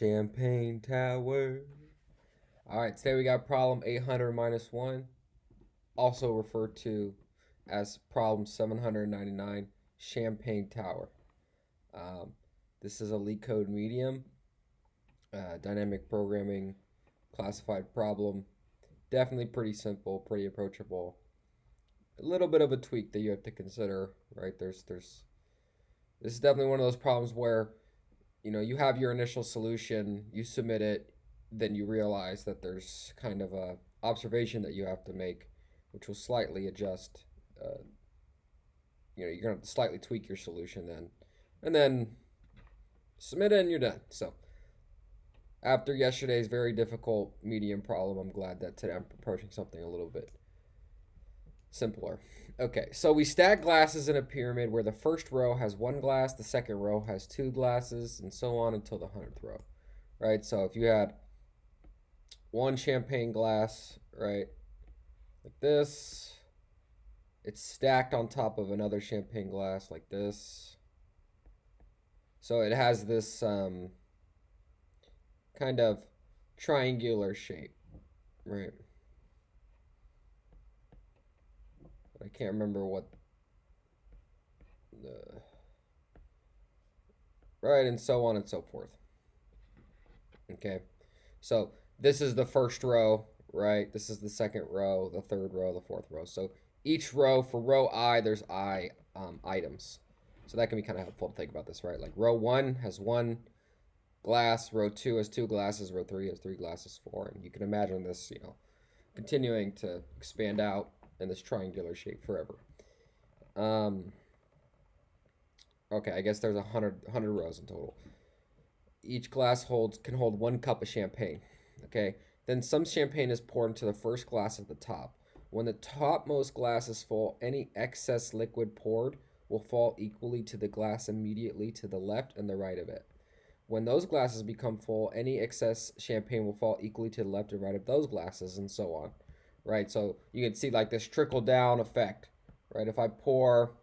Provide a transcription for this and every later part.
Champagne Tower. All right, today we got problem 800 minus 1, also referred to as problem 799, Champagne Tower. Um, this is a Leetcode medium, dynamic programming, classified problem. Definitely pretty simple, pretty approachable. A little bit of a tweak that you have to consider, right? This is definitely one of those problems where you have your initial solution, you submit it, then you realize that there's kind of a observation that you have to make, which will slightly adjust. You're gonna have to slightly tweak your solution then, and then submit it, and you're done. So after yesterday's very difficult medium problem, I'm glad that today I'm approaching something a little bit simpler. Okay, so we stack glasses in a pyramid where the first row has one glass, the second row has two glasses, and so on until the 100th row, right? So if you had one champagne glass, right, like this, it's stacked on top of another champagne glass like this. So it has this kind of triangular shape, right? I can't remember what the right, and so on and so forth. Okay, so this is the first row, right? This is the second row, the third row, the fourth row. So each row, for row I, there's I items. So that can be kind of helpful to think about this, right? Like row 1 has one glass, row 2 has two glasses, row 3 has three glasses, 4. And you can imagine this, continuing to expand out in this triangular shape forever. Okay, I guess there's 100 rows in total. Each glass can hold 1 cup of champagne. Okay, then some champagne is poured into the first glass at the top. When the topmost glass is full, any excess liquid poured will fall equally to the glass immediately to the left and the right of it. When those glasses become full, any excess champagne will fall equally to the left and right of those glasses, and so on. Right, so you can see like this trickle down effect, right? If I pour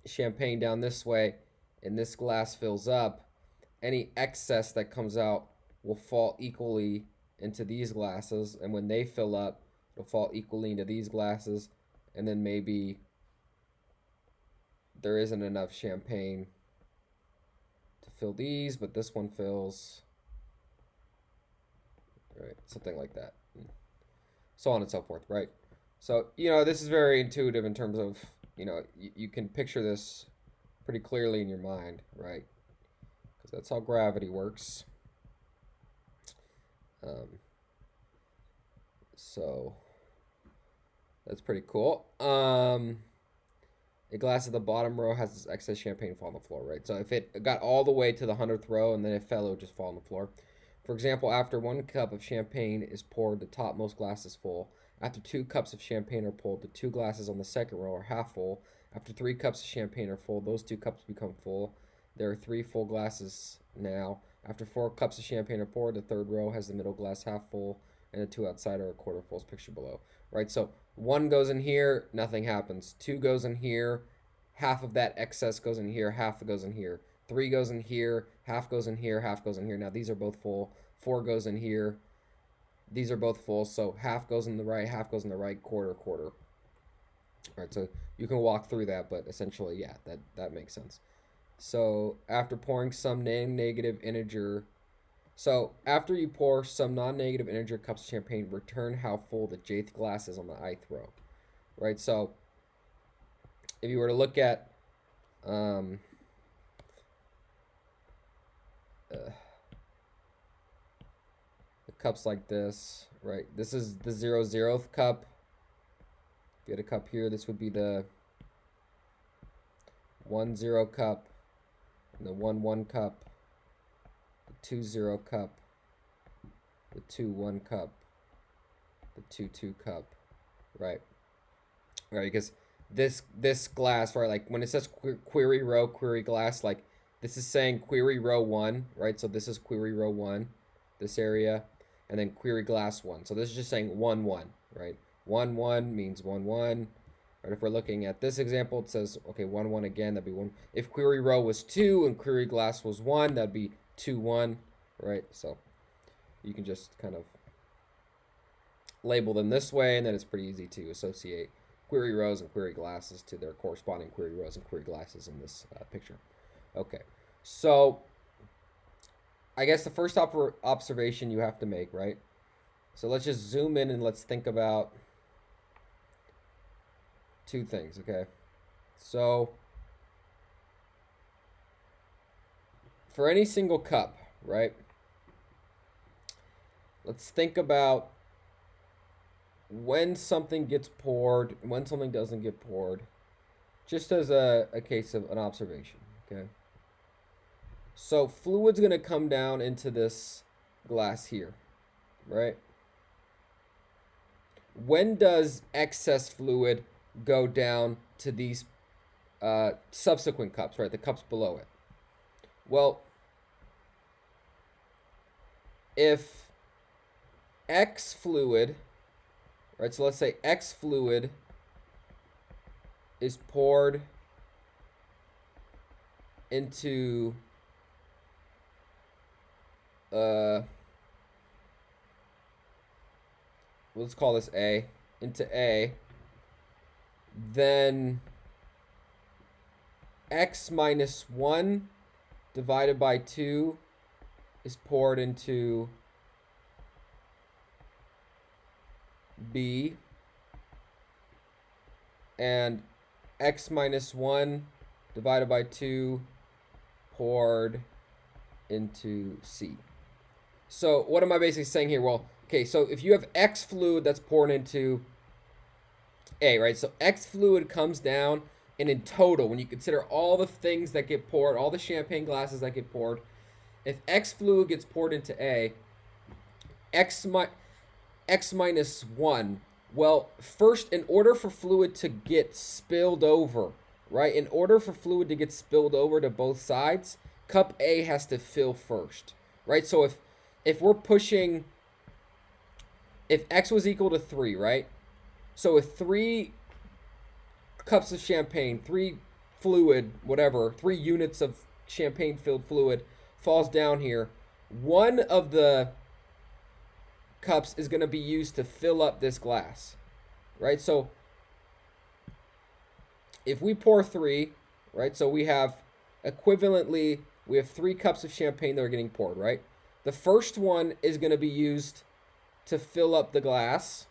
champagne down this way and this glass fills up, any excess that comes out will fall equally into these glasses, and when they fill up, it'll fall equally into these glasses, and then maybe there isn't enough champagne to fill these, but this one fills, right? Something like that. So on and so forth, right? So, this is very intuitive in terms of, you can picture this pretty clearly in your mind, right? Because that's how gravity works. So that's pretty cool. A glass at the bottom row has excess champagne fall on the floor, right? So if it got all the way to the 100th row and then it fell, it would just fall on the floor. For example, after 1 cup of champagne is poured, the topmost glass is full. After 2 cups of champagne are poured, the 2 glasses on the second row are half full. After 3 cups of champagne are full, those 2 cups become full. There are 3 full glasses now. After 4 cups of champagne are poured, the third row has the middle glass half full, and the 2 outside are a quarter full, as pictured below. Right, so 1 goes in here, nothing happens. 2 goes in here, half of that excess goes in here, half goes in here. 3 goes in here, half goes in here, half goes in here. Now these are both full. 4 goes in here. These are both full, so half goes in the right, half goes in the right, quarter. All right, so you can walk through that, but essentially, yeah, that makes sense. So after pouring some non-negative integer, so after you pour some non-negative integer cups of champagne, return how full the jth glass is on the ith row, right? So if you were to look at the cups like this, right? This is the 0th cup. If you had a cup here, this would be the 1-0 cup, and the 1-1 cup, the 2-0 cup, the 2-1 cup, the 2-2 cup, right? Right, because this glass, right, like when it says query row, query glass, like this is saying query row 1, right? So this is query row 1, this area, and then query glass 1. So this is just saying 1-1, right? 1-1 means 1-1. Right, if we're looking at this example, it says, okay, 1-1 again, that'd be 1. If query row was 2 and query glass was 1, that'd be 2-1, right? So you can just kind of label them this way, and then it's pretty easy to associate query rows and query classes to their corresponding query rows and query classes in this picture. Okay, so I guess the first observation you have to make, right? So let's just zoom in and let's think about two things, okay? So for any single cup, right? Let's think about when something gets poured, when something doesn't get poured, just as a case of an observation, okay? So fluid's going to come down into this glass here, right? When does excess fluid go down to these subsequent cups, right? The cups below it. Well, if X fluid, right? So let's say X fluid is poured into let's call this A, into A, then X minus 1 divided by 2 is poured into B, and X minus 1 divided by 2 poured into C. So what am I basically saying here? Well, okay, so if you have X fluid that's poured into A, right? So X fluid comes down, and in total, when you consider all the things that get poured, all the champagne glasses that get poured, if X fluid gets poured into A, X minus 1, well, first, in order for fluid to get spilled over, right? In order for fluid to get spilled over to both sides, cup A has to fill first, right? So if we're pushing, if X was equal to 3, right? So if 3 cups of champagne, 3 fluid, whatever, 3 units of champagne-filled fluid falls down here, one of the cups is going to be used to fill up this glass, right? So if we pour 3, right? So we have equivalently, we have 3 cups of champagne that are getting poured, right? The first one is going to be used to fill up the glass,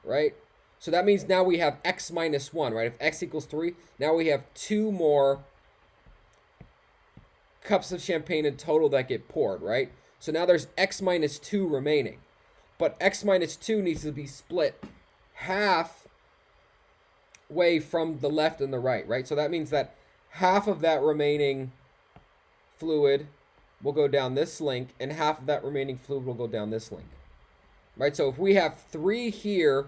right? So that means now we have X minus 1, right? If X equals 3, now we have 2 more cups of champagne in total that get poured, right? So now there's X minus 2 remaining. But X minus 2 needs to be split half way from the left and the right, right? So that means that half of that remaining fluid will go down this link, and half of that remaining fluid will go down this link, right? So if we have 3 here,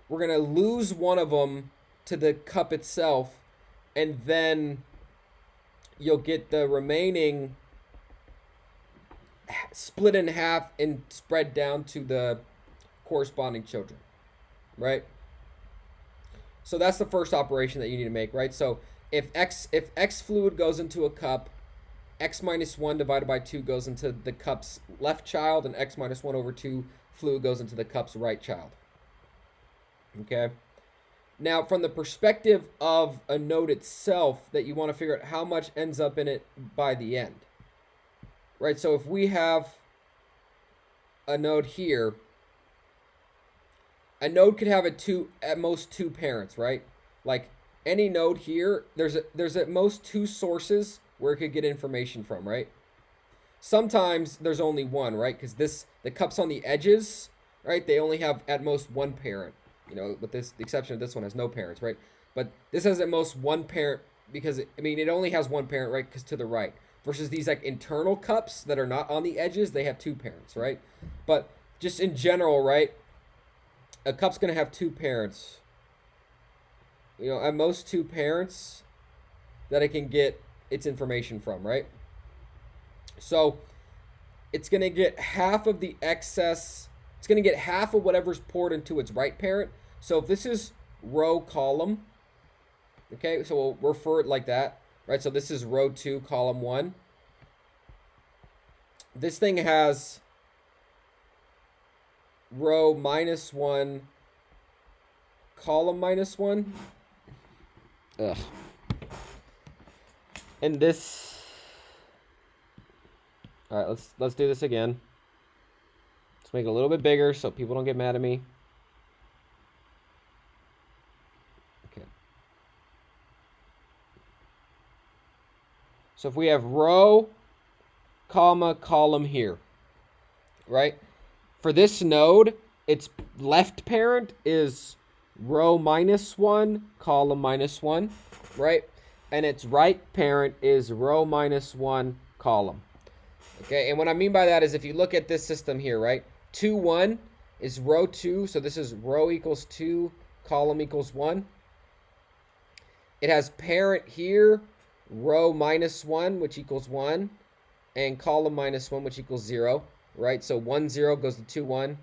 we're going to lose one of them to the cup itself, and then you'll get the remaining split in half and spread down to the corresponding children, right? So that's the first operation that you need to make, right? So if X fluid goes into a cup, X minus 1 divided by 2 goes into the cup's left child, and X minus 1 over 2 fluid goes into the cup's right child. Okay? Now, from the perspective of a node itself, that you want to figure out how much ends up in it by the end. Right? So if we have a node here, a node could have at most two parents, right? Like any node here, there's at most 2 sources where it could get information from, right? Sometimes there's only one, right? Because the cups on the edges, right? They only have at most 1 parent. You know, with the exception of this one has no parents, right? But this has at most 1 parent because it only has 1 parent, right? Because to the right, versus these like internal cups that are not on the edges, they have 2 parents, right? But just in general, right? A cup's gonna have 2 parents. You know, at most 2 parents that it can get its information from, right? So it's gonna get half of the excess. It's gonna get half of whatever's poured into its right parent. So if this is row column, okay, so we'll refer it like that, right? So this is row 2, column 1. this thing has row -1, column -1. Ugh. And this, all right, let's do this again. Let's make it a little bit bigger so people don't get mad at me. Okay. So if we have row, comma, column here, right? For this node, its left parent is row -1, column -1, right? And its right parent is row -1, column. Okay, and what I mean by that is if you look at this system here, right? 2, 1 is row 2, so this is row equals 2, column equals 1. It has parent here, row -1, which equals 1, and column -1, which equals 0, right? So 1, 0 goes to 2, 1.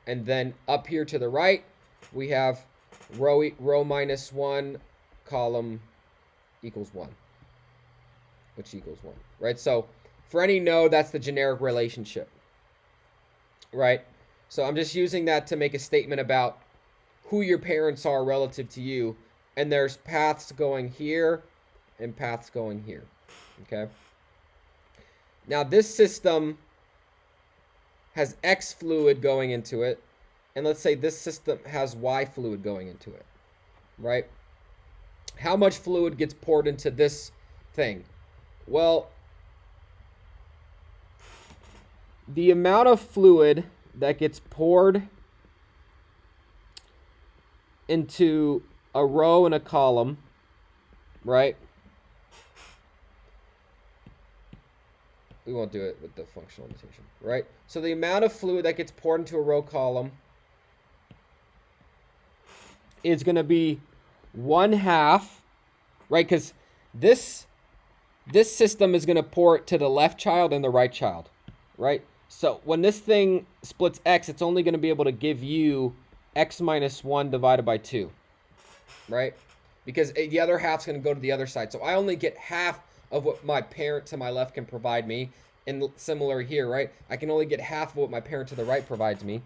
And then up here to the right, we have row -1, column equals 1, which equals 1, right? So for any node, that's the generic relationship, right? So I'm just using that to make a statement about who your parents are relative to you. And there's paths going here and paths going here, okay? Now this system has X fluid going into it, and let's say this system has Y fluid going into it, right? How much fluid gets poured into this thing? Well, the amount of fluid that gets poured into a row and a column, right? We won't do it with the functional notation, right? So the amount of fluid that gets poured into a row column is going to be 1/2, right? Because this system is going to pour it to the left child and the right child, right? So when this thing splits X, it's only going to be able to give you X -1 divided by 2, right? Because the other half's going to go to the other side. So I only get half of what my parent to my left can provide me. And similar here, right? I can only get half of what my parent to the right provides me.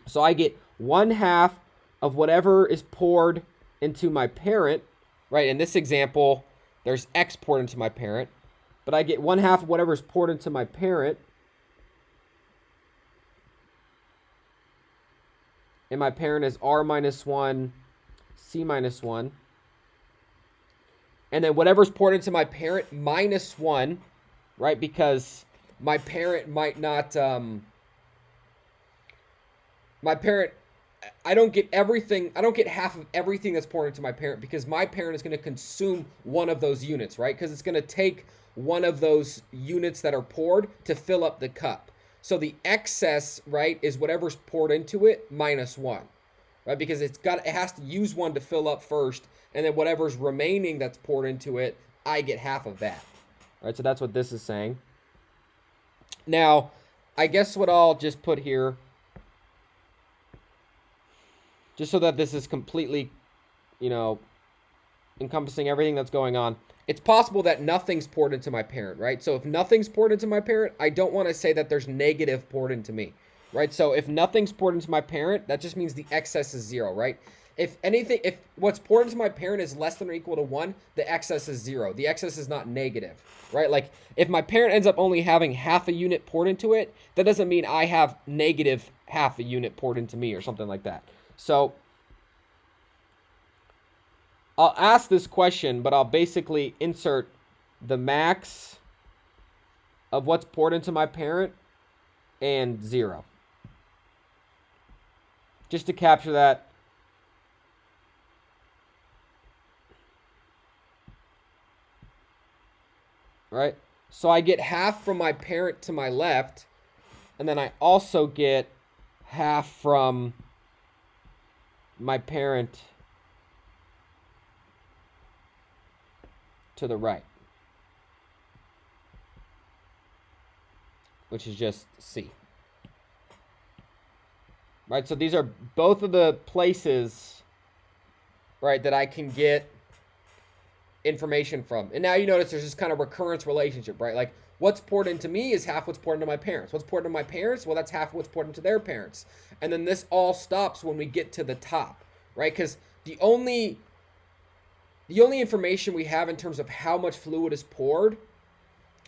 So I get 1/2 of whatever is poured into my parent, right? In this example, there's X poured into my parent, but I get 1/2 of whatever is poured into my parent. And my parent is R -1, C -1. And then whatever's poured into my parent -1, right? Because my parent might not, my parent, I don't get everything, I don't get half of everything that's poured into my parent because my parent is going to consume one of those units, right? Because it's going to take one of those units that are poured to fill up the cup. So the excess, right, is whatever's poured into it -1, right? Because it has to use one to fill up first, and then whatever's remaining that's poured into it, I get half of that. All right, so that's what this is saying. Now, I guess what I'll just put here, just so that this is completely, encompassing everything that's going on. It's possible that nothing's poured into my parent, right? So if nothing's poured into my parent, I don't want to say that there's negative poured into me, right? So if nothing's poured into my parent, that just means the excess is 0, right? If what's poured into my parent is less than or equal to 1, the excess is 0. The excess is not negative, right? Like if my parent ends up only having half a unit poured into it, that doesn't mean I have negative half a unit poured into me or something like that. So I'll ask this question, but I'll basically insert the max of what's poured into my parent and 0. Just to capture that. Right? So I get half from my parent to my left, and then I also get half from my parent to the right, which is just C. Right, so these are both of the places, right, that I can get information from. And now you notice there's this kind of recurrence relationship, right? Like what's poured into me is half what's poured into my parents. What's poured into my parents? Well, that's half what's poured into their parents. And then this all stops when we get to the top, right? Because the only information we have in terms of how much fluid is poured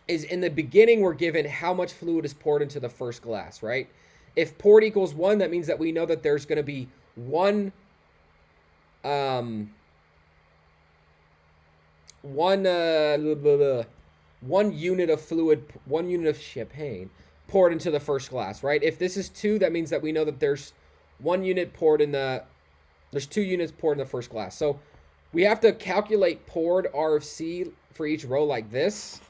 is in the beginning we're given how much fluid is poured into the first glass, right? If poured equals 1, that means that we know that there's going to be one unit of fluid, 1 unit of champagne poured into the first glass, right? If this is 2, that means that we know that there's 1 unit poured in there's 2 units poured in the first glass. So we have to calculate poured R of C for each row like this.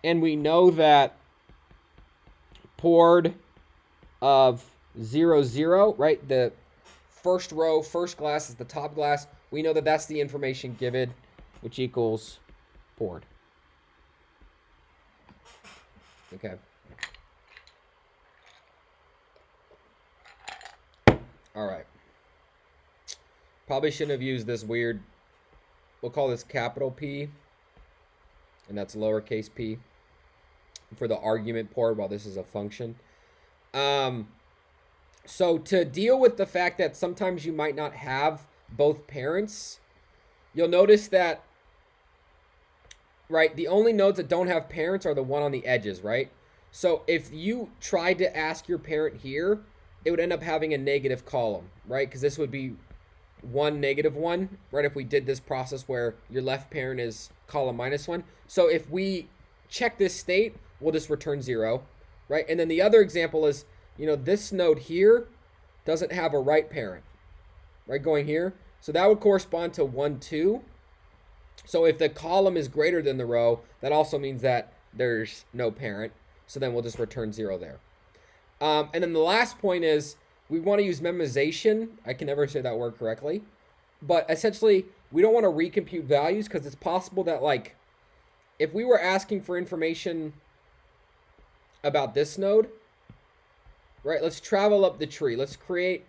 And we know that poured of 0, 0, right? The first row, first glass is the top glass. We know that that's the information given, which equals poured. Okay. All right. Probably shouldn't have used this weird, we'll call this capital P, and that's lowercase p for the argument poured while this is a function. So to deal with the fact that sometimes you might not have both parents, you'll notice that, right, the only nodes that don't have parents are the one on the edges, right? So if you tried to ask your parent here, it would end up having a negative column, right? Because this would be 1, -1, right? If we did this process where your left parent is column -1. So if we check this state, we'll just return 0, right? And then the other example is, this node here doesn't have a right parent, right, going here. So that would correspond to 1, 2. So if the column is greater than the row, that also means that there's no parent. So then we'll just return 0 there. And then the last point is we want to use memoization. I can never say that word correctly. But essentially, we don't want to recompute values because it's possible that, like, if we were asking for information about this node, right, let's travel up the tree. Let's create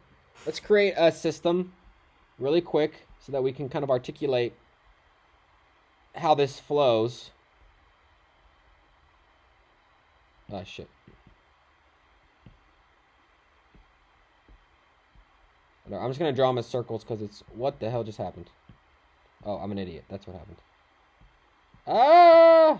a system really quick so that we can kind of articulate how this flows. Oh, shit. I'm just going to draw them as circles because it's... What the hell just happened? Oh, I'm an idiot. That's what happened. Ah!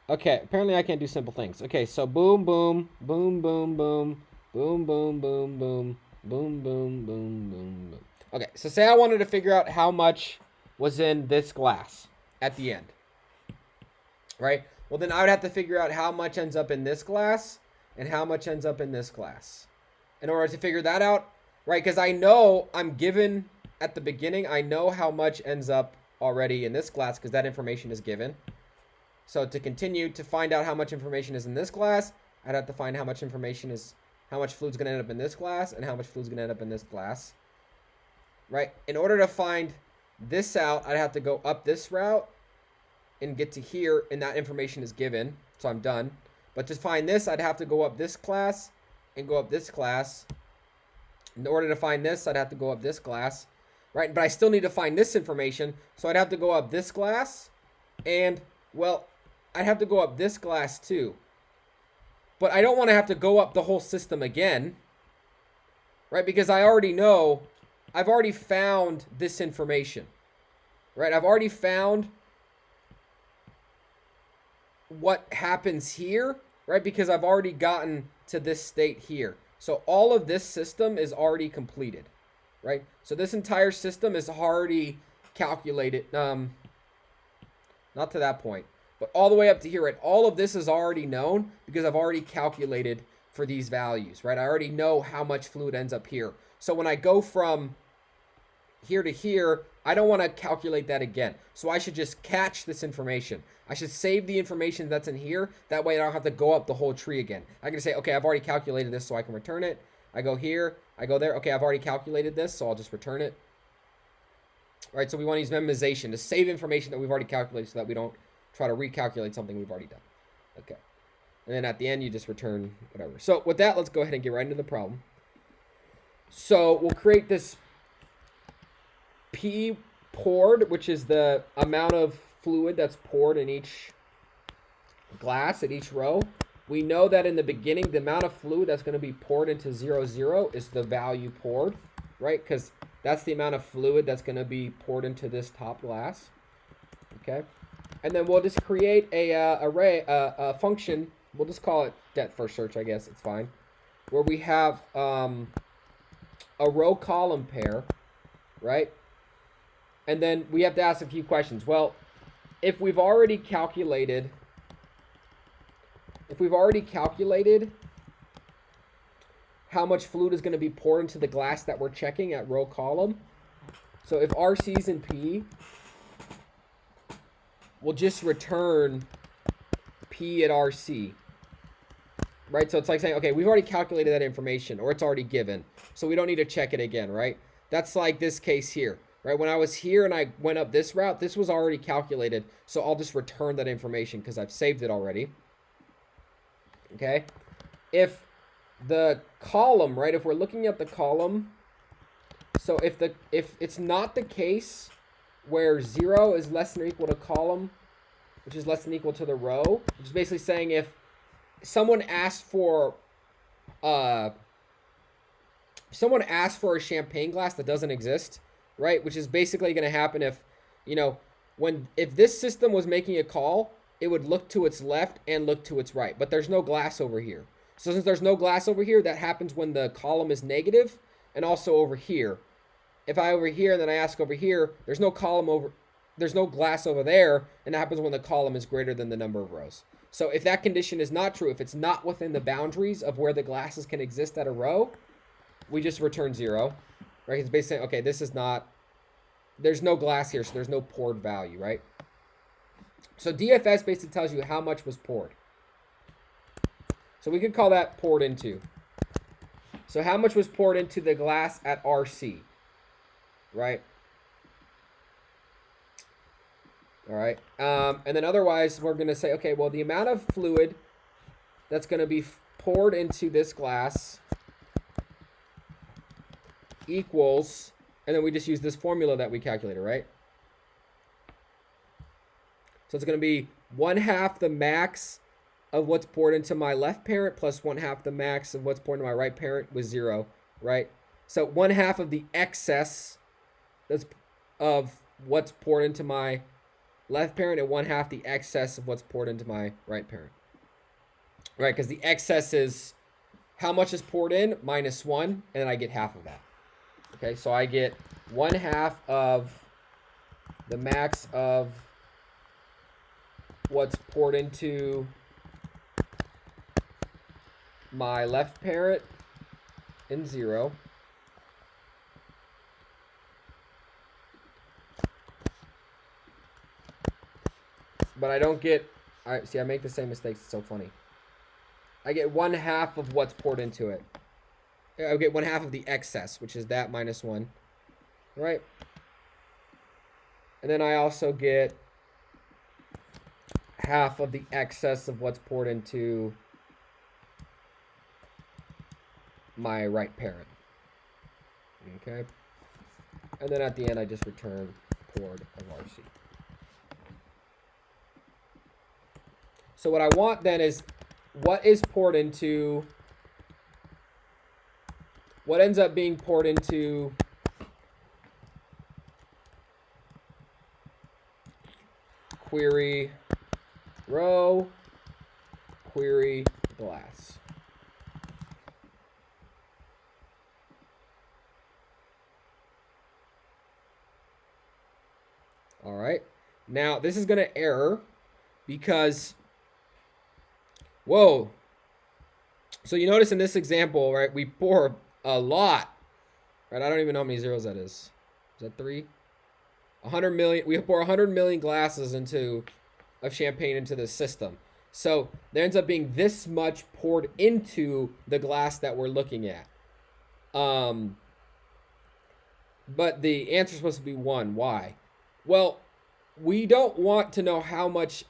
Okay, apparently I can't do simple things. Okay, so boom, boom, boom, boom, boom, boom, boom, boom, boom, boom, boom, boom, boom, boom. Okay, so say I wanted to figure out how much was in this glass at the end, right? Well, then I would have to figure out how much ends up in this glass and how much ends up in this glass in order to figure that out, right? Because I know I'm given at the beginning, I know how much ends up already in this glass because that information is given. So to continue to find out how much information is in this glass, I'd have to find how much information is, how much fluid's going to end up in this glass and how much fluid's going to end up in this glass, right? In order to find this out, I'd have to go up this route and get to here, and that information is given, so I'm done. But to find this, I'd have to go up this class and go up this class. In order to find this, I'd have to go up this glass, right? But I still need to find this information, so I'd have to go up this glass, and, well, I'd have to go up this glass too. But I don't want to have to go up the whole system again, right? Because I already know, I've already found this information, right? I've already found what happens here, right? Because I've already gotten to this state here. So all of this system is already completed, right? So this entire system is already calculated, not to that point, but all the way up to here, right? All of this is already known because I've already calculated for these values, right? I already know how much fluid ends up here. So when I go from here to here, I don't want to calculate that again. So I should just catch this information. I should save the information that's in here. That way I don't have to go up the whole tree again. I can say, okay, I've already calculated this, so I can return it. I go here, I go there. Okay, I've already calculated this, so I'll just return it. All right, so we want to use memoization to save information that we've already calculated so that we don't try to recalculate something we've already done. Okay. And then at the end, you just return whatever. So with that, let's go ahead and get right into the problem. So we'll create this P poured, which is the amount of fluid that's poured in each glass at each row, we know that in the beginning, the amount of fluid that's going to be poured into 0, 0 is the value poured, right? Because that's the amount of fluid that's going to be poured into this top glass, okay? And then we'll just create a function. We'll just call it depth first search, I guess. It's fine. Where we have a row-column pair, right? And then we have to ask a few questions. Well, if we've already calculated how much fluid is going to be poured into the glass that we're checking at row column, so if RC is in P, we'll just return P at RC, right? So it's like saying, okay, we've already calculated that information, or it's already given, so we don't need to check it again, right? That's like this case here, right? When I was here and I went up this route, this was already calculated, so I'll just return that information because I've saved it already. Okay, if the column, right, if we're looking at the column, so if it's not the case where 0 is less than or equal to column, which is less than or equal to the row, which is basically saying if someone asked for a champagne glass that doesn't exist, right, which is basically going to happen if, if this system was making a call, it would look to its left and look to its right, but there's no glass over here. So since there's no glass over here, that happens when the column is negative, and also over here. If I over here and then I ask over here, there's no glass over there, and that happens when the column is greater than the number of rows. So if that condition is not true, if it's not within the boundaries of where the glasses can exist at a row, we just return 0, right? It's basically saying, okay, there's no glass here, so there's no poured value, right? So DFS basically tells you how much was poured. So we could call that poured into. So how much was poured into the glass at RC, right? All right. And then otherwise, we're going to say, okay, well, the amount of fluid that's going to be poured into this glass equals, and then we just use this formula that we calculated, right? So it's going to be 1/2 the max of what's poured into my left parent plus 1/2 the max of what's poured into my right parent with 0, right? So 1/2 of the excess of what's poured into my left parent and 1/2 the excess of what's poured into my right parent, right? Because the excess is how much is poured in minus 1, and then I get half of that. Okay, so I get 1/2 of the max of what's poured into my left parent in 0. But I don't get, I make the same mistakes. It's so funny. I get 1/2 of what's poured into it. I get 1/2 of the excess, which is that minus 1, right? And then I also get half of the excess of what's poured into my right parent. Okay. And then at the end, I just return poured of RC. So what I want then is what is poured into, what ends up being poured into query row, query glass. All right. Now this is going to error because, whoa. So you notice in this example, right, we pour a lot, right? I don't even know how many zeros that is. Is that 3? 100 million. We pour 100 million glasses of champagne into this system. So there ends up being this much poured into the glass that we're looking at. But the answer is supposed to be 1. Why? Well, we don't want to know how much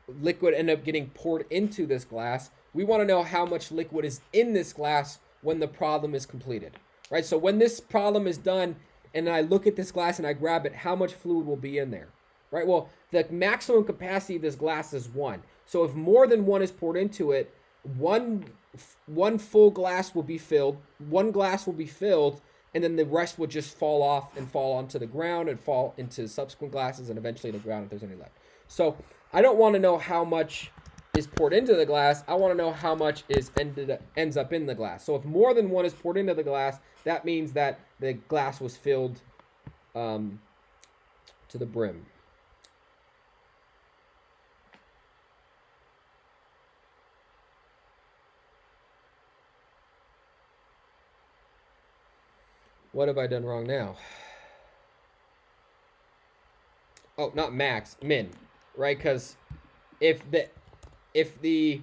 liquid ended up getting poured into this glass. We want to know how much liquid is in this glass when the problem is completed, right? So when this problem is done and I look at this glass and I grab it, how much fluid will be in there, right? Well, the maximum capacity of this glass is 1. So if more than 1 is poured into it, one full glass will be filled, one glass will be filled, and then the rest will just fall off and fall onto the ground and fall into subsequent glasses and eventually the ground if there's any left. So I don't want to know how much is poured into the glass. I want to know how much ends up in the glass. So if more than 1 is poured into the glass, that means that the glass was filled to the brim. What have I done wrong now? Oh, not max, min, right? Because if the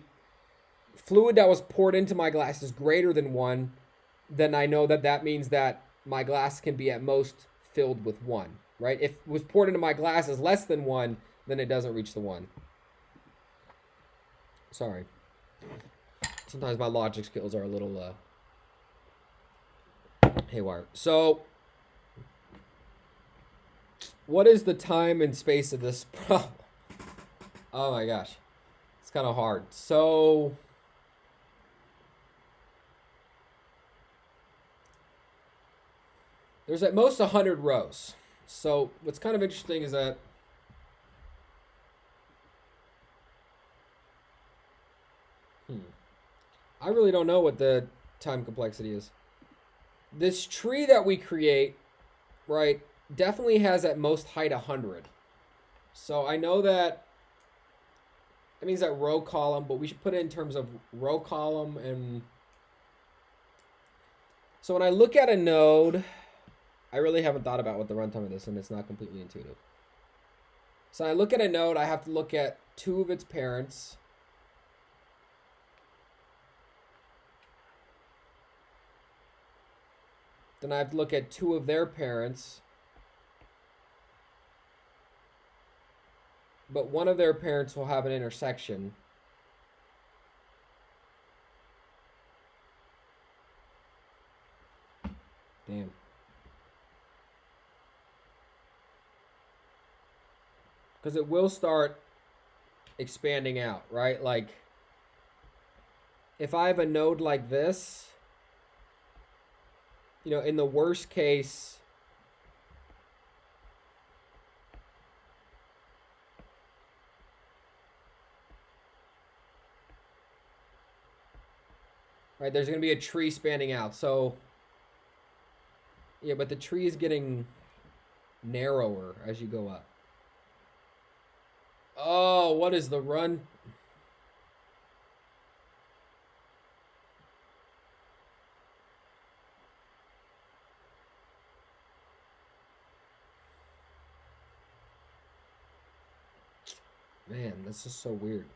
fluid that was poured into my glass is greater than 1, then I know that means that my glass can be at most filled with 1, right? If it was poured into my glass is less than 1, then it doesn't reach the 1. Sorry. Sometimes my logic skills are a little haywire. So, what is the time and space of this problem? Oh my gosh. It's kind of hard. So, there's at most 100 rows. So, what's kind of interesting is that I really don't know what the time complexity is. This tree that we create, right, definitely has at most height 100. So I know that means that row column, but we should put it in terms of row column. And so when I look at a node, I really haven't thought about what the runtime of this, and it's not completely intuitive. So I look at a node, I have to look at 2 of its parents. Then I have to look at 2 of their parents. But one of their parents will have an intersection. Damn. Because it will start expanding out, right? Like, if I have a node like this, you know, in the worst case, right, there's going to be a tree spanning out. So, yeah, but the tree is getting narrower as you go up. Oh, what is the run? Man, this is so weird.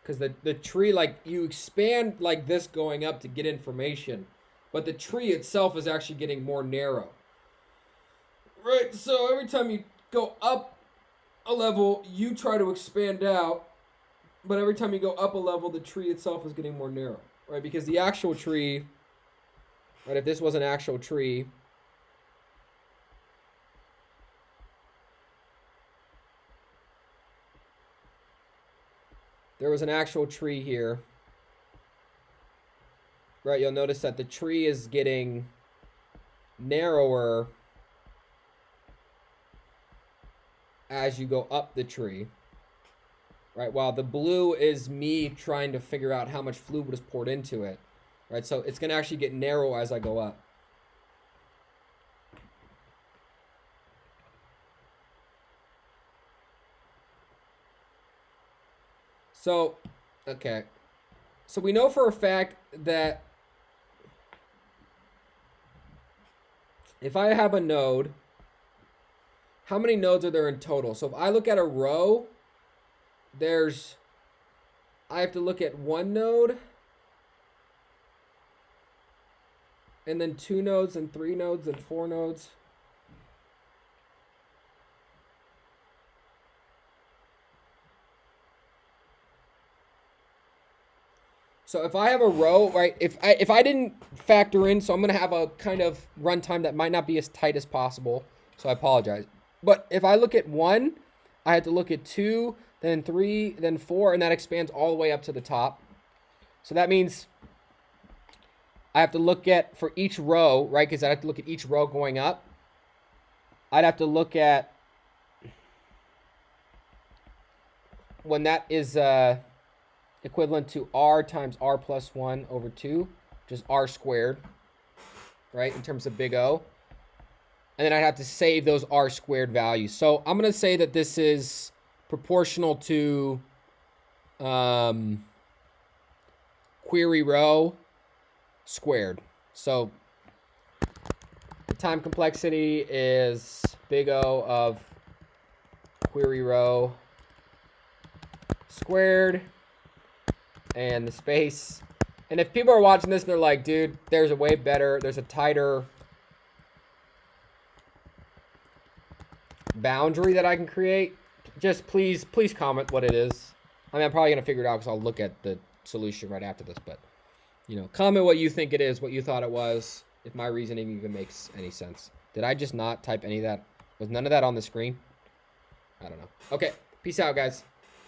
Because the tree, like, you expand like this going up to get information, but the tree itself is actually getting more narrow. Right, so every time you go up a level, you try to expand out, but every time you go up a level, the tree itself is getting more narrow, right? Because the actual tree, right, if this was an actual tree, there was an actual tree here, right? You'll notice that the tree is getting narrower as you go up the tree, right? While the blue is me trying to figure out how much fluid was poured into it, right? So it's going to actually get narrow as I go up. So, okay. So we know for a fact that if I have a node, how many nodes are there in total? So if I look at a row, I have to look at 1 node, and then 2 nodes, and 3 nodes, and 4 nodes. So if I have a row, right, if I didn't factor in, so I'm going to have a kind of runtime that might not be as tight as possible, so I apologize. But if I look at 1, I have to look at 2, then 3, then 4, and that expands all the way up to the top. So that means I have to look at, for each row, right, because I have to look at each row going up, I'd have to look at when that is equivalent to r times r plus 1 over 2, which is r squared, right, in terms of big O. And then I'd have to save those r squared values. So I'm going to say that this is proportional to query row squared. So the time complexity is big O of query row squared, and the space. And if people are watching this and they're like, dude, there's a tighter boundary that I can create, just please comment what it is. I mean, I'm probably going to figure it out because I'll look at the solution right after this, but, you know, comment what you think it is, what you thought it was, if my reasoning even makes any sense. Did I just not type any of that? Was none of that on the screen? I don't know. Okay, peace out, guys.